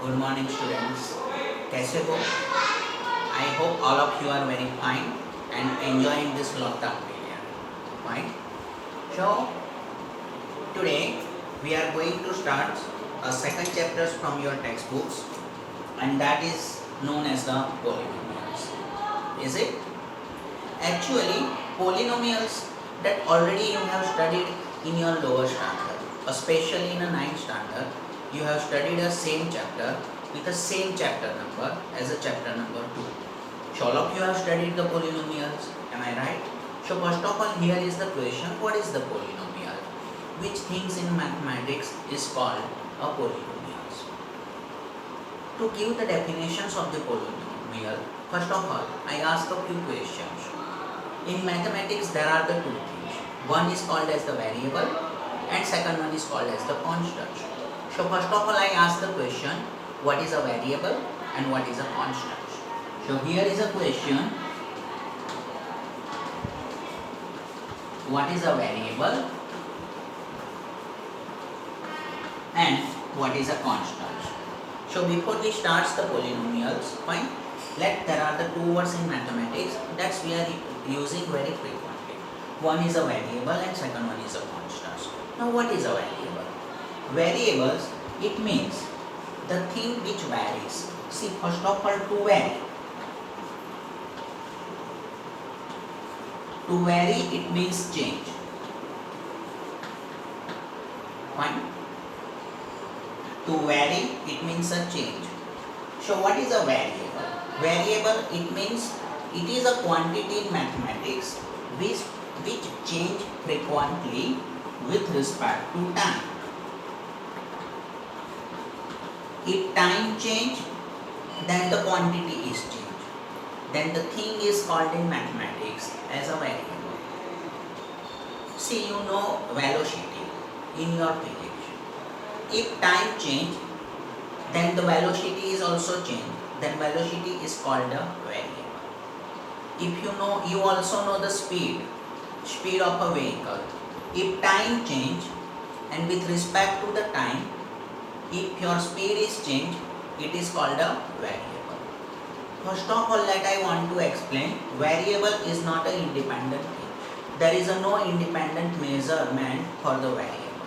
Good morning students. कैसे हो? I hope all of you are very fine and enjoying this lockdown period. Fine. So today we are going to start a second chapter from your textbooks, and that is known as the polynomials. Is it? Actually, polynomials that already you have studied in your lower standard, especially in a 9th standard, you have studied the same chapter with the same chapter number as a chapter number 2. So all of you have studied the polynomials, am I right? So first of all, here is the question, what is the polynomial? Which things in mathematics is called a polynomial? To give the definitions of the polynomial, first of all, I ask a few questions. In mathematics, there are the two things. One is called as the variable and second one is called as the constant. So first of all, I ask the question, what is a variable and what is a constant? So here is a question, what is a variable and what is a constant? So before we start the polynomials, fine, there are the two words in mathematics that we are using very frequently. One is a variable and second one is a constant. Now what is a variable? Variables, it means the thing which varies. See, first of all, to vary. To vary, it means change. Fine. To vary, it means a change. So what is a variable? Variable, it means it is a quantity in mathematics which change frequently with respect to time. If time change, then the quantity is changed. Then the thing is called in mathematics as a variable. See, you know velocity in your physics. If time change, then the velocity is also changed. Then velocity is called a variable. If you also know the speed of a vehicle. If time change and with respect to the time, if your speed is changed, it is called a variable. First of all, that I want to explain, variable is not an independent thing. There is no independent measurement for the variable.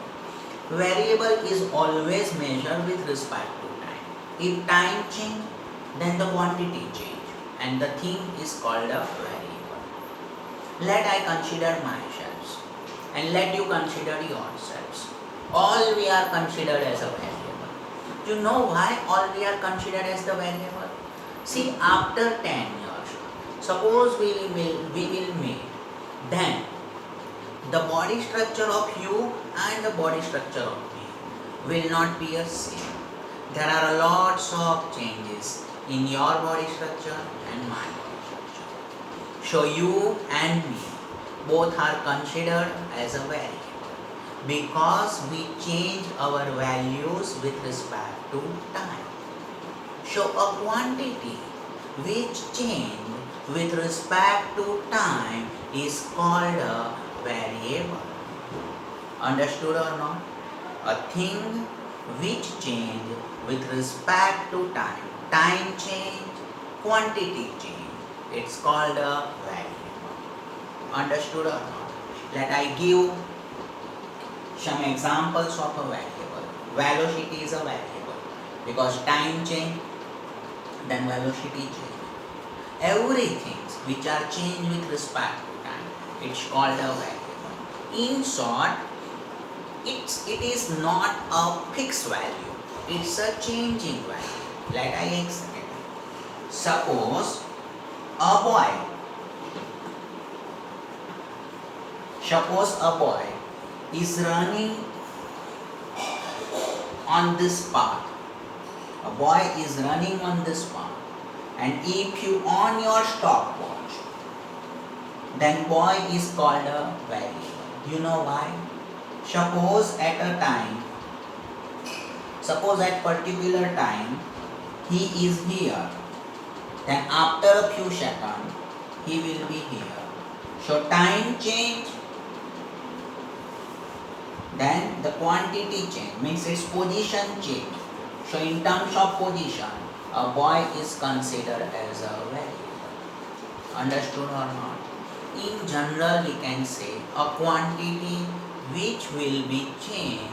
Variable is always measured with respect to time. If time change, then the quantity change and the thing is called a variable. Let I consider myself and let you consider yourselves. All we are considered as a variable. You know why all we are considered as the variable? See, after 10 years, suppose we will meet, then the body structure of you and the body structure of me will not be the same. There are lots of changes in your body structure and my body structure. So you and me both are considered as a variable because we change our values with respect to time. So a quantity which change with respect to time is called a variable. Understood or not? A thing which change with respect to time. Time change, quantity change. It's called a variable. Understood or not? Let I give some examples of a variable. Velocity is a variable because time change, then velocity change. Everything which are changed with respect to time, it's called a variable. In short, it is not a fixed value, it's a changing value. Let I explain. Suppose a boy is running on this path. A boy is running on this path, and if you on your stopwatch, then boy is called a variable. You know why? Suppose at particular time he is here, then after a few seconds he will be here. So time change, then the quantity change, means its position change. So in terms of position, a boy is considered as a variable. Understood or not? In general, we can say a quantity which will be changed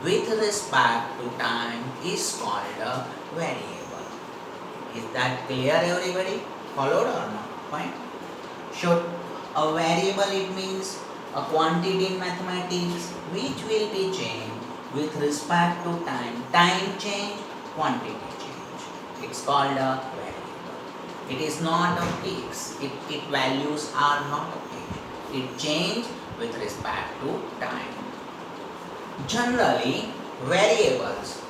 with respect to time is called a variable. Is that clear, everybody? Followed or not? Fine. So a variable, it means a quantity in mathematics which will be changed with respect to time. Time change, quantity change. It's called a variable. It is not a fix. It values are not a fix. It change with respect to time. Generally, variables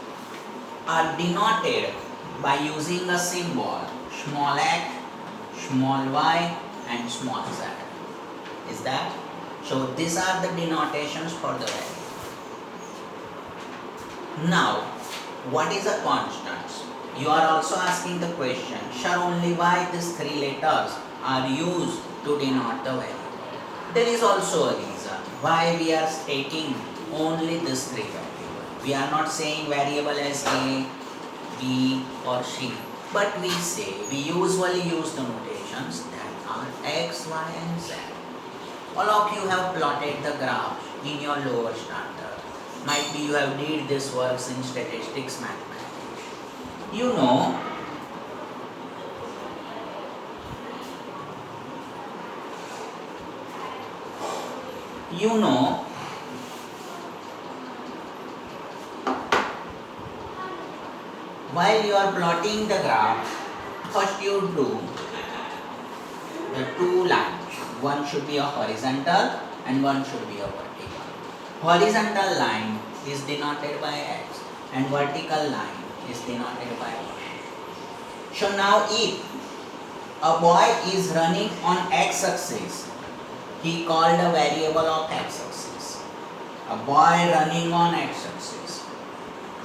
are denoted by using a symbol small x, small y and small z. Is that? So these are the denotations for the variable. Now, what is a constant? You are also asking the question, sure, only why these three letters are used to denote the variable? There is also a reason why we are stating only these three variables. We are not saying variable as A, B or C, but we usually use the notations that are X, Y and Z. All of you have plotted the graph in your lower standard. Might be you have did this works in statistics mathematics. You know while you are plotting the graph, first you do the two lines. One should be a horizontal and one should be a vertical. Horizontal line is denoted by X and vertical line is denoted by Y. So now if a boy is running on X axis, he called a variable of X axis. A boy running on X axis,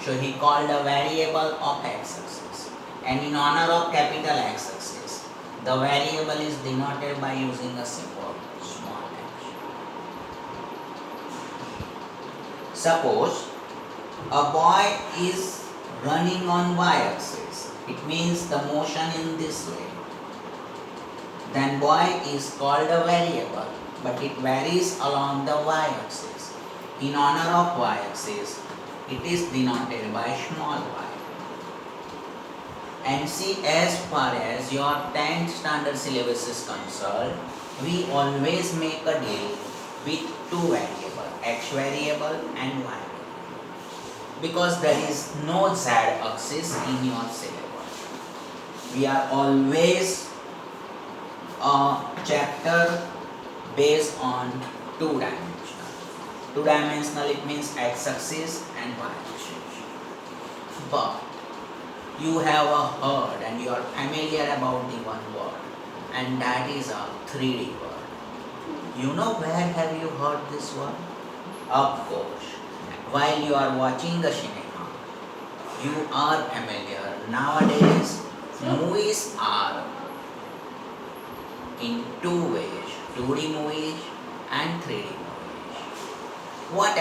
so he called a variable of X axis. And in honor of capital X axis, the variable is denoted by using a symbol small x. Suppose a boy is running on Y axis, it means the motion in this way. Then boy is called a variable, but it varies along the Y axis. In honor of Y axis, it is denoted by small y. And see, as far as your 10th standard syllabus is concerned, we always make a deal with two variables, X variable and Y variable, because there is no Z axis in your syllabus. We are always a chapter based on two-dimensional. Two-dimensional, it means X axis and Y axis. But you have heard and you are familiar about the one word, and that is a 3D word. You know where have you heard this word? Of course, while you are watching the cinema, you are familiar. Nowadays, movies are in two ways, 2D movies and 3D movies. What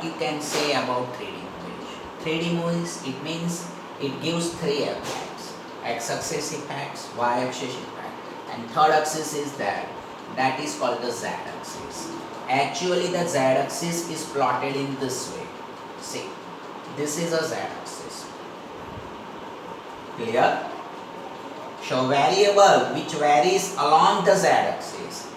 you can say about 3D movies? 3D movies, it means it gives three effects: X-axis effects, Y-axis effect, and third axis is that is called the Z-axis. Actually, the Z-axis is plotted in this way. See, this is a Z-axis. Clear? So variable which varies along the Z-axis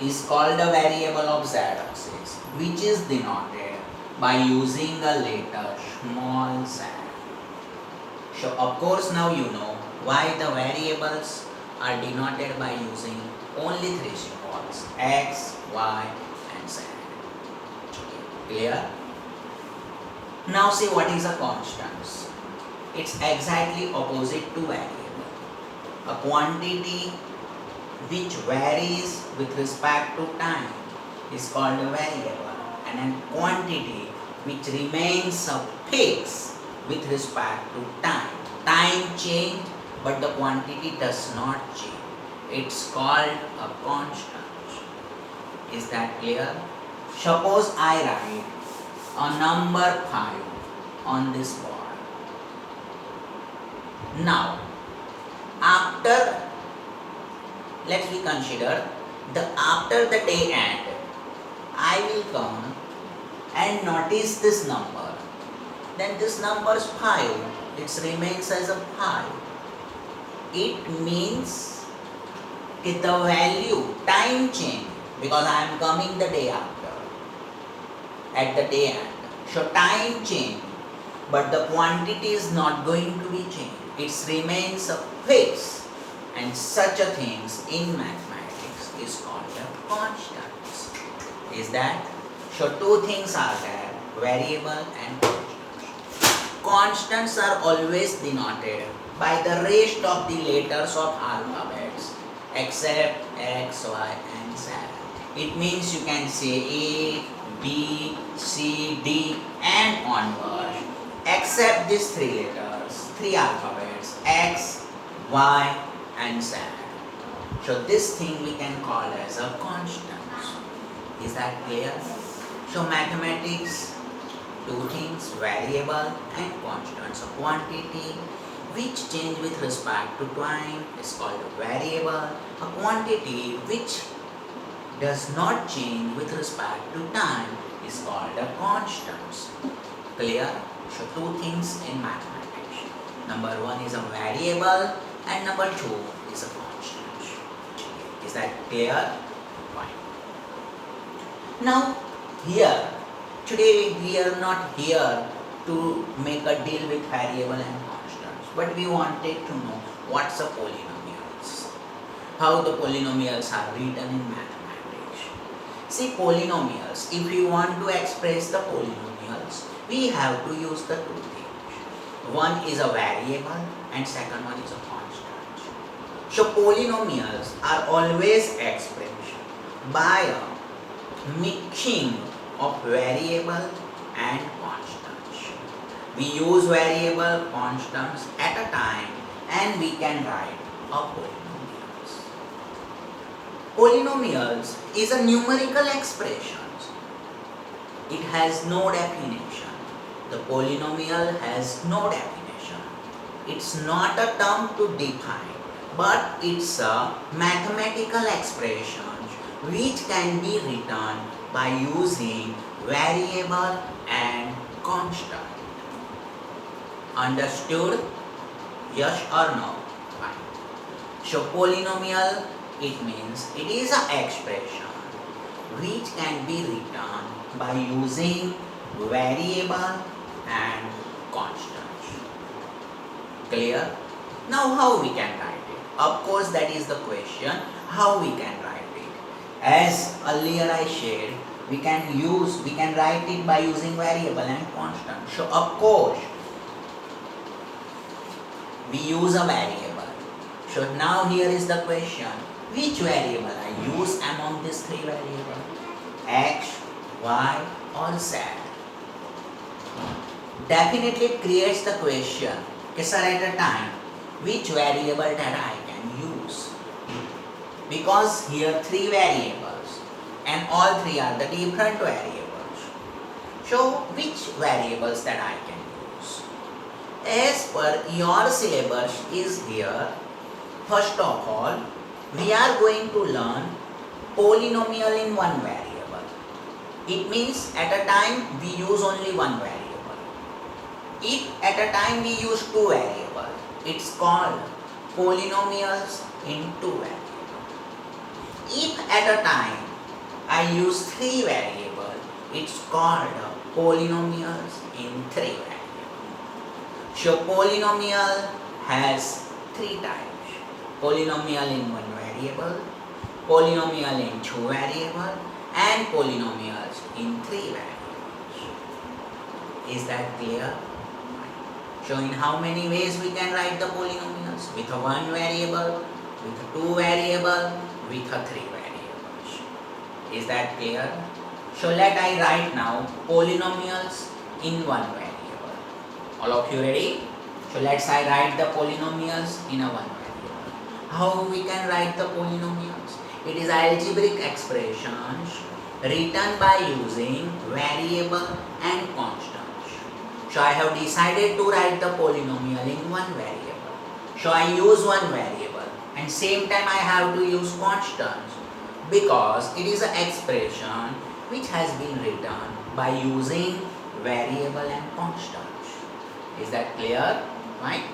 is called a variable of Z-axis, which is denoted by using a letter small z. So of course now you know why the variables are denoted by using only three symbols: X, Y and Z. Clear? Now see what is a constant. It's exactly opposite to variable. A quantity which varies with respect to time is called a variable, and a quantity which remains a fixed with respect to time. Time change, but the quantity does not change. It's called a constant. Is that clear? Suppose I write a number 5 on this board. Now, after, let's we consider the after the day end, I will come and notice this number. Then this number is 5. It remains as a 5. It means that the value, time change, because I am coming the day after, at the day end. So time change, but the quantity is not going to be changed. It remains a fixed, and such a things in mathematics is called a constants. Is that? So two things are there, variable and constants. Constants are always denoted by the rest of the letters of alphabets except X, Y and Z. It means you can say A, B, C, D and onward, except these three letters, three alphabets, X, Y and Z. So this thing we can call as a constant. Is that clear? So mathematics, two things, variable and constant. So quantity which change with respect to time is called a variable. A quantity which does not change with respect to time is called a constant. Clear? So two things in mathematics. Number one is a variable and number two is a constant. Is that clear? Fine. Now here, today we are not here to make a deal with variable and constants, but we wanted to know what's a polynomials, how the polynomials are written in mathematics. See, polynomials, if we want to express the polynomials, we have to use the two things. One is a variable and second one is a constant. So polynomials are always expressed by a mixing of variable and constants. We use variable constants at a time and we can write a polynomials. Polynomials is a numerical expression. It has no definition. The polynomial has no definition. It's not a term to define, but it's a mathematical expression which can be written by using variable and constant. Understood? Yes or no? Fine. So polynomial, it means it is an expression which can be written by using variable and constant. Clear? Now how we can write it? Of course that is the question, how we can write it. As earlier I shared, we can write it by using variable and constant. So of course we use a variable. So now here is the question, which variable I use among these three variables? X, Y or Z? Definitely it creates the question, okay sir, at a time, which variable that I can use? Because here three variables and all three are the different variables. So which variables that I can use? As per your syllabus is here, first of all, we are going to learn polynomial in one variable. It means at a time we use only one variable. If at a time we use two variables, it's called polynomials in two variables. If at a time I use three variables, it's called polynomials in three variables. So polynomial has three types: polynomial in one variable, polynomial in two variables, and polynomials in three variables. Is that clear? So in how many ways we can write the polynomials? With a one variable, with a two variable, with a three variables. Is that clear? So let I write now polynomials in one variable. All of you ready? So let's I write the polynomials in a one variable. How we can write the polynomials? It is algebraic expressions written by using variable and constants. So I have decided to write the polynomial in one variable. So I use one variable and same time I have to use constants because it is an expression which has been written by using variable and constants. Is that clear? Right?